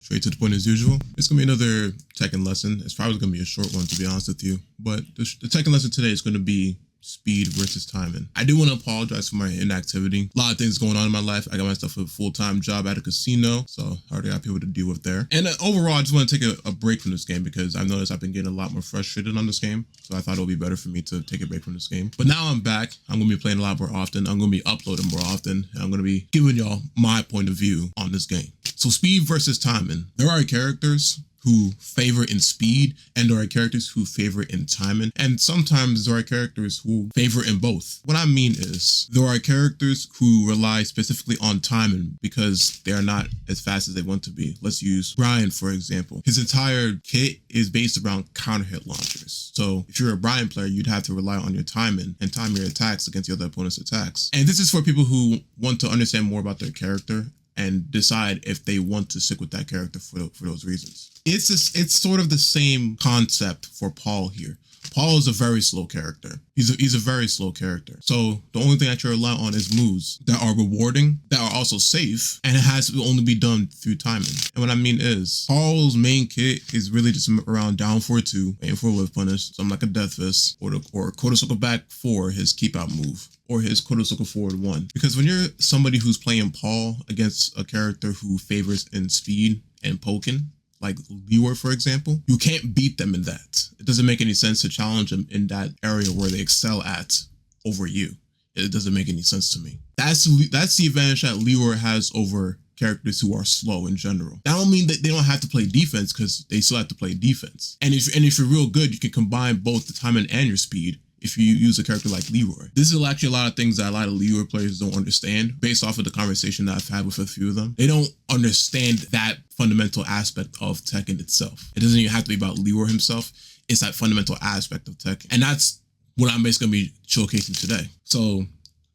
Straight to the point as usual. It's gonna be another Tekken lesson. It's probably gonna be a short one, to be honest with you. But the Tekken lesson today is gonna be speed versus timing. I do want to apologize for my inactivity. A lot of things going on in my life. I got myself a full-time job at a casino, so I already got people to deal with there. And overall, I just want to take a break from this game because I've noticed I've been getting a lot more frustrated on this game. So I thought it would be better for me to take a break from this game. But now I'm back. I'm going to be playing a lot more often. I'm going to be uploading more often. And I'm going to be giving y'all my point of view on this game. So speed versus timing. There are characters who favor in speed, and there are characters who favor in timing, and sometimes there are characters who favor in both. What I mean is, there are characters who rely specifically on timing because they are not as fast as they want to be. Let's use Brian, for example. His entire kit is based around counter hit launchers. So if you're a Brian player, you'd have to rely on your timing and time your attacks against the other opponent's attacks. And this is for people who want to understand more about their character and decide if they want to stick with that character for those reasons. It's sort of the same concept for Paul here. Paul is a very slow character. He's a very slow character. So the only thing that you rely on is moves that are rewarding, that are also safe, and it has to only be done through timing. And what I mean is, Paul's main kit is really just around down 4-2, aim for a whiff punish, something like a death fist, or Kodosoka back 4, his keep out move, or his Kodosoka forward 1. Because when you're somebody who's playing Paul against a character who favors in speed and poking, like Leroy, for example, you can't beat them in that. It doesn't make any sense to challenge them in that area where they excel at over you. It doesn't make any sense to me. That's the advantage that Leroy has over characters who are slow in general. That don't mean that they don't have to play defense, because they still have to play defense. And if you're real good, you can combine both the timing and your speed if you use a character like Leroy. This is actually a lot of things that a lot of Leroy players don't understand based off of the conversation that I've had with a few of them. They don't understand that fundamental aspect of Tekken itself. It doesn't even have to be about Leroy himself. It's that fundamental aspect of Tekken. And that's what I'm basically going to be showcasing today. So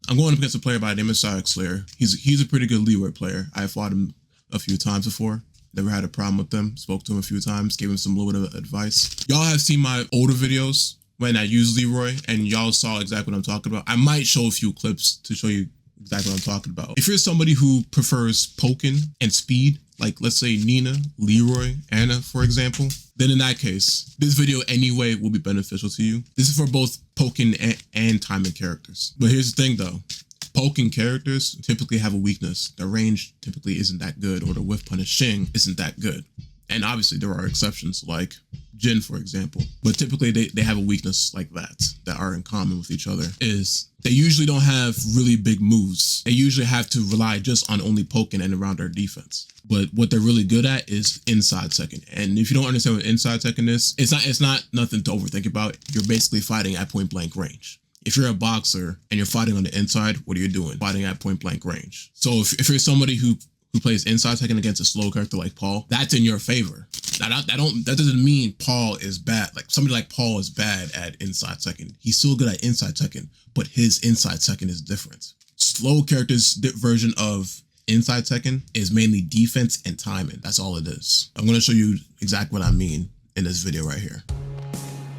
I'm going up against a player by the name of SYRAXSLAYER. He's a pretty good Leroy player. I fought him a few times before. Never had a problem with him. Spoke to him a few times. Gave him some little bit of advice. Y'all have seen my older videos when I use Leroy, and y'all saw exactly what I'm talking about. I might show a few clips to show you exactly what I'm talking about. If you're somebody who prefers poking and speed, like let's say Nina, Leroy, Anna, for example, then in that case, this video anyway will be beneficial to you. This is for both poking and timing characters. But here's the thing though. Poking characters typically have a weakness. Their range typically isn't that good, or the whiff punishing isn't that good. And obviously there are exceptions like Jin, for example, but typically they have a weakness like that are in common with each other, is they usually don't have really big moves. They usually have to rely just on only poking and around their defense. But what they're really good at is inside Tekken. And if you don't understand what inside Tekken is, it's not nothing to overthink about. You're basically fighting at point blank range. If you're a boxer and you're fighting on the inside, what are you doing? Fighting at point blank range. So if you're somebody who plays inside Tekken against a slow character like Paul, that's in your favor. That doesn't mean Paul is bad. Like somebody like Paul is bad at inside Tekken. He's still good at inside Tekken, but his inside Tekken is different. Slow character's version of inside Tekken is mainly defense and timing. That's all it is. I'm going to show you exactly what I mean in this video right here.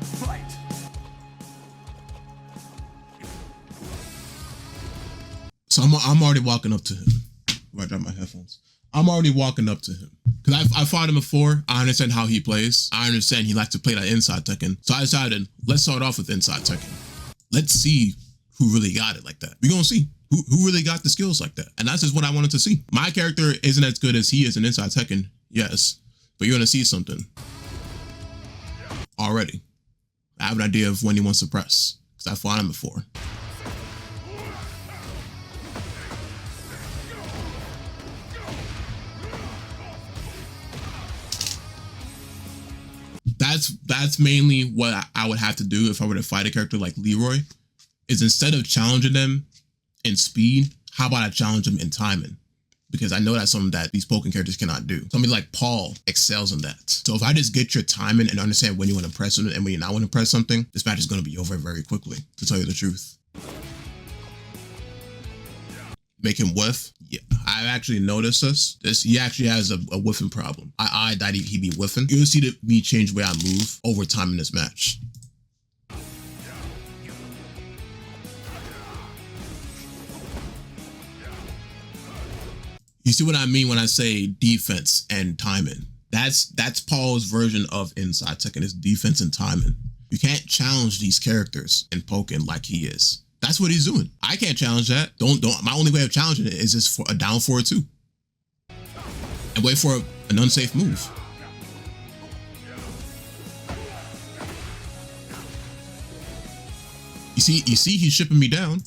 Fight. So I'm already walking up to him. I drop my headphones. I'm already walking up to him because I fought him before. I understand how he plays. I understand he likes to play that inside Tekken. So I decided, let's start off with inside Tekken. Let's see who really got it like that. We're gonna see who really got the skills like that. And that's just what I wanted to see. My character isn't as good as he is in inside Tekken, yes, but you're gonna see something already. I have an idea of when he wants to press because I fought him before. That's mainly what I would have to do if I were to fight a character like Leroy, is instead of challenging them in speed, how about I challenge them in timing? Because I know that's something that these poking characters cannot do. Somebody like Paul excels in that. So if I just get your timing and understand when you want to press something and when you not want to press something, this match is going to be over very quickly, to tell you the truth. Make him whiff. Yeah, I've actually noticed this. He actually has a whiffing problem. I thought he'd be whiffing. You'll see me change the way I move over time in this match. You see what I mean when I say defense and timing? That's Paul's version of inside Tekken, is defense and timing. You can't challenge these characters in Pokken like he is. That's what he's doing. I can't challenge that. Don't. My only way of challenging it is just for a down forward 2. And wait for an unsafe move. You see he's shipping me down.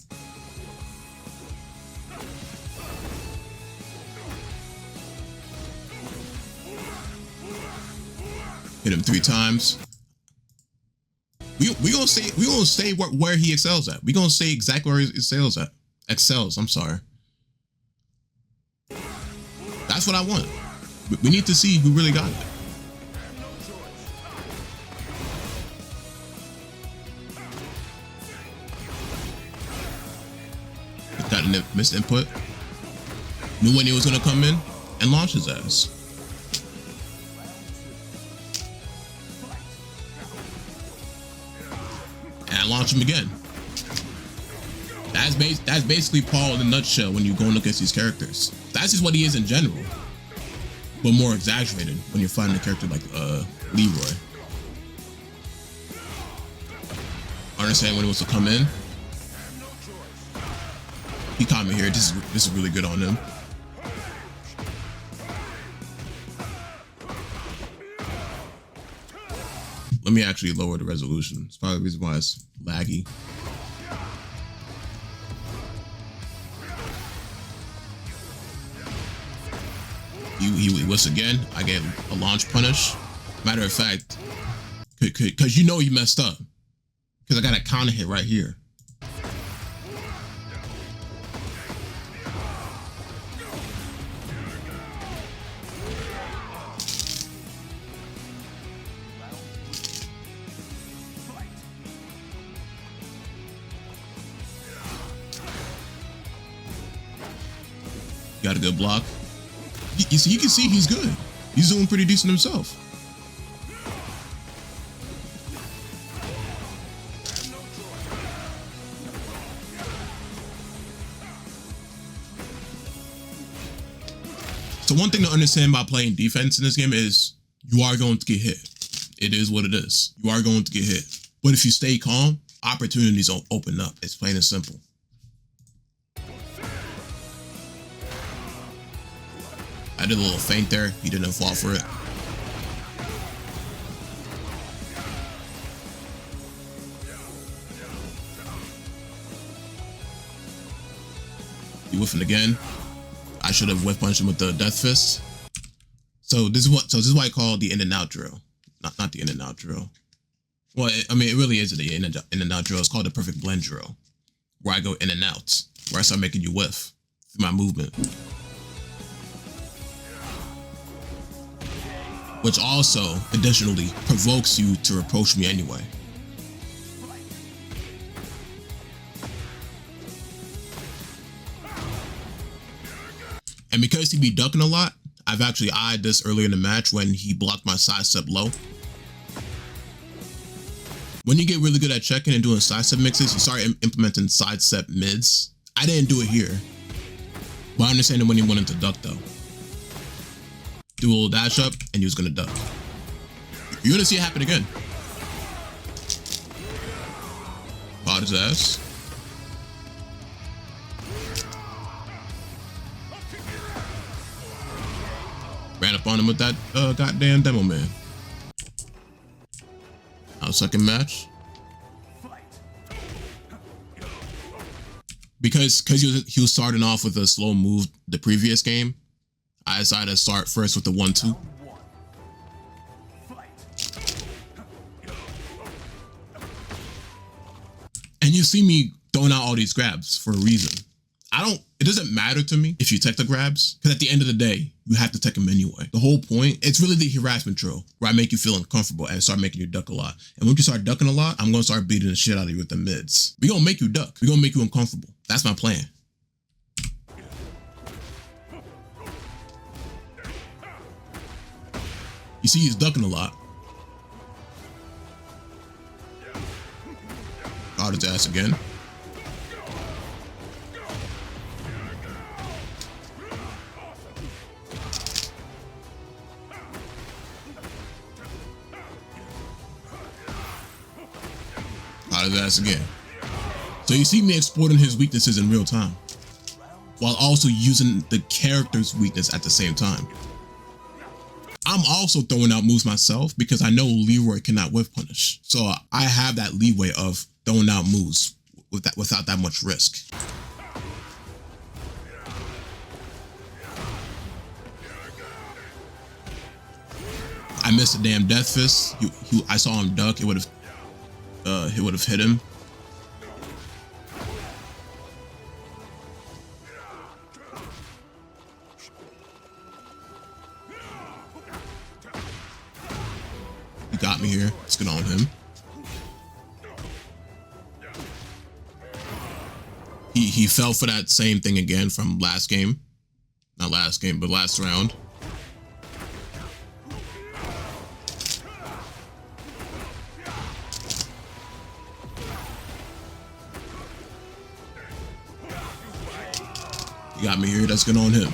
Hit him 3 times. We gonna say where he excels at. We gonna say exactly where he excels at. I'm sorry. That's what I want. We need to see who really got it. Got a missed input. Knew when he was gonna come in and launch his ass. And launch him again. That's basically Paul in a nutshell when you're going against these characters. That's just what he is in general, but more exaggerated when you're fighting a character like Leroy. I understand when he wants to come in. He caught me here. This is really good on him. Let me actually lower the resolution. It's probably the reason why it's laggy. He whiffs again. I get a launch punish. Matter of fact, because you know you messed up. Because I got a counter hit right here. Got a good block. You can see he's good. He's doing pretty decent himself. So one thing to understand about playing defense in this game is you are going to get hit. It is what it is. You are going to get hit. But if you stay calm, opportunities will open up. It's plain and simple. I did a little feint there. He didn't fall for it. He whiffing again. I should have whiff punched him with the death fist. So this is why I call the in and out drill. Not the in and out drill. Well, it really is the in and out drill. It's called the perfect blend drill, where I go in and out, where I start making you whiff through my movement. Which also, additionally, provokes you to approach me anyway. And because he be ducking a lot, I've actually eyed this earlier in the match when he blocked my sidestep low. When you get really good at checking and doing sidestep mixes, you start implementing sidestep mids. I didn't do it here, but I understand when he wanted to duck though. Do a little dash up, and he was gonna duck. You're gonna see it happen again. Caught his ass. Ran up on him with that goddamn demo man. Our second match. Because he was starting off with a slow move the previous game, I decided to start first with the 1-2. And you see me throwing out all these grabs for a reason. It doesn't matter to me if you tech the grabs, because at the end of the day, you have to tech them anyway. The whole point, it's really the harassment drill, where I make you feel uncomfortable and start making you duck a lot. And when you start ducking a lot, I'm gonna start beating the shit out of you with the mids. We're gonna make you duck. We're gonna make you uncomfortable. That's my plan. You see he's ducking a lot. Caught his ass again. Caught his ass again. So you see me exploiting his weaknesses in real time, while also using the character's weakness at the same time. I'm also throwing out moves myself because I know Leroy cannot whiff punish. So I have that leeway of throwing out moves without that much risk. I missed a damn death fist. I saw him duck. It would have hit him. He got me here. Let's get on him. He fell for that same thing again from last game. Not last game, but last round. He got me here. Let's get on him.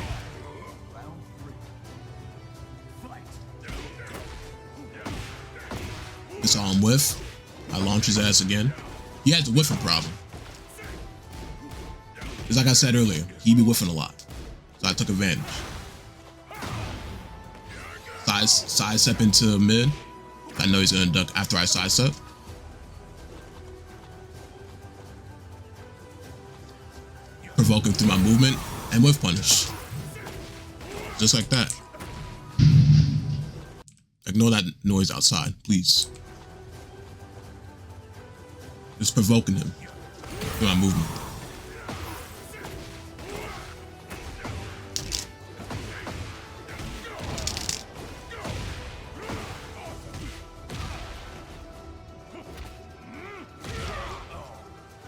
I saw him whiff. I launched his ass again. He had the whiffing problem. It's like I said earlier, he be whiffing a lot. So I took advantage. Sidestep into mid. I know he's gonna duck after I sidestep. Provoking through my movement and whiff punish. Just like that. Ignore that noise outside, please. Just provoking him through my movement.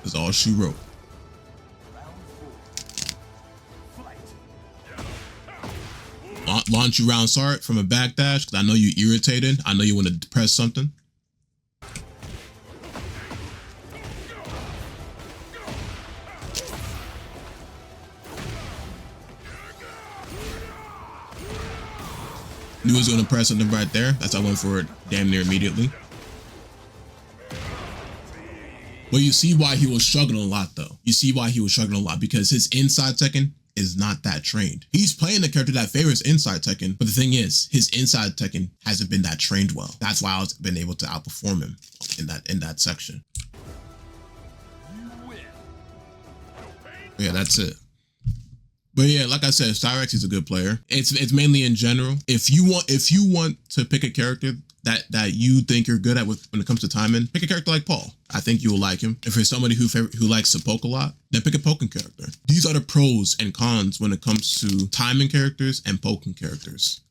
That's all she wrote. Launch you round start from a backdash because I know you irritated. I know you want to press something. Knew he was going to press something right there. That's why I went for it damn near immediately. But you see why he was struggling a lot, though. You see why he was struggling a lot because his inside Tekken is not that trained. He's playing the character that favors inside Tekken, but the thing is, his inside Tekken hasn't been that trained well. That's why I've been able to outperform him in that section. But yeah, that's it. But yeah, like I said, SYRAX is a good player. It's mainly in general. If you want to pick a character that you think you're good at when it comes to timing, pick a character like Paul. I think you will like him. If you're somebody who likes to poke a lot, then pick a poking character. These are the pros and cons when it comes to timing characters and poking characters.